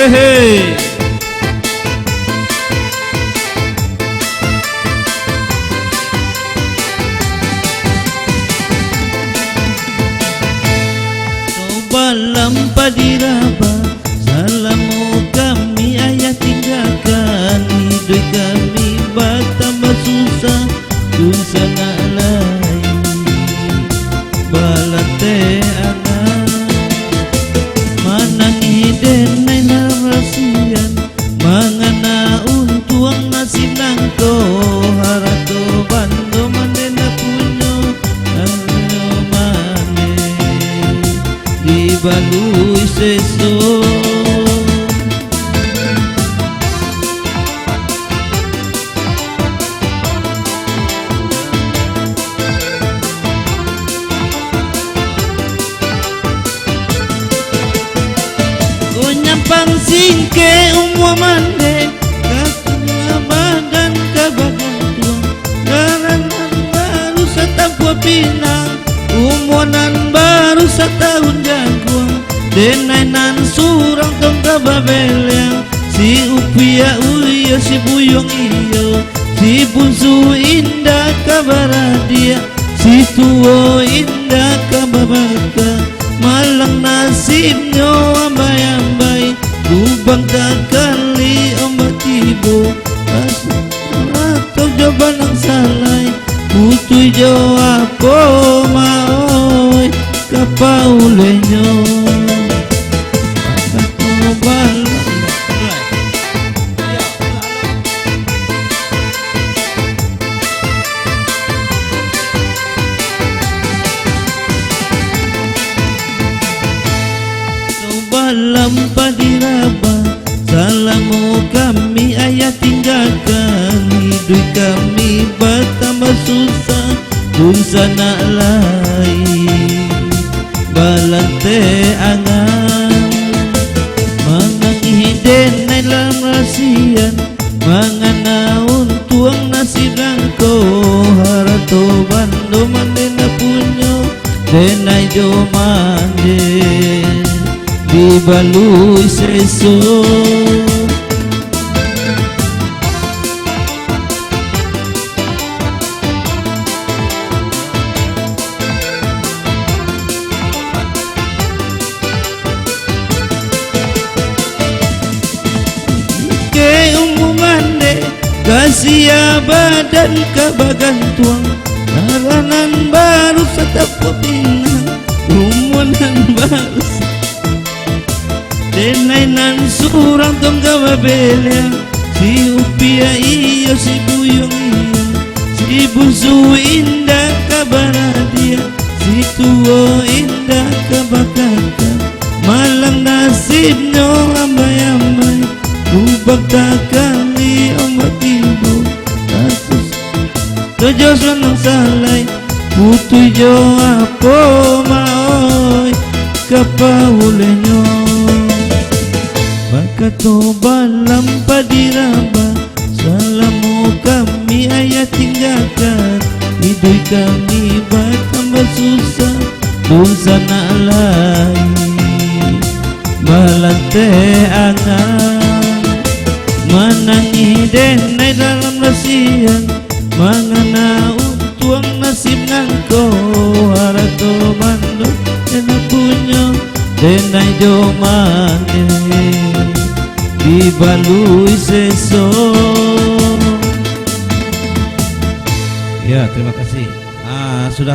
Hehe. Balam padiraba, salamu kami ayah tinggalkan, hidup kami bertambah susah, tun sana lain balate anak manang hiden nai narasian, mangana untuang nasib nangko harato bando mandena punyo nangyo mane di balui seso. Nyampang singke umwa mande kasunya badan kabagan tuang garanan baru setahun pinang umwanan baru setahun jaguang denainan surang tong kababeliang si upia uyo si buyong iyo si bunsu indah kabaradia si tuo indah kababaka malang nasibnyo ambay-ambay lubang kakali ombak tibo atau jawaban ang salay putoy jawa po maoy kapaulenyo katubal balam padiraba, salamu kami ayah tinggalkan, hidup kami bertambah susah, tun sana lain balante angan mangang hiden nai lam rasian, mangana untuang nasib langko harato bando mandena punyo denai jo mande di balui seso. Ke umumane kasih badan kabagan tuang naranan baru setapa pinang umunan baru denainan surang tong kababeliang si upia iyo si buyong iyo si bunsu indah kabaradia si tuo indah kabakaka malang nasibnyo ambay-ambay lubag takali ombak tibo kasus tojos ng salay putoy jo apo maoy kapaulenyo bakato balam padiraba, salamu kami ayah tinggalkan, hidup kami bertambah susah, tun sana lain balante angan manang hiden nai dalam rasian, mangana untuang nasib nangko harato bando ena punyo denai jo mane di balui seso. Ya, terima kasih. Sudah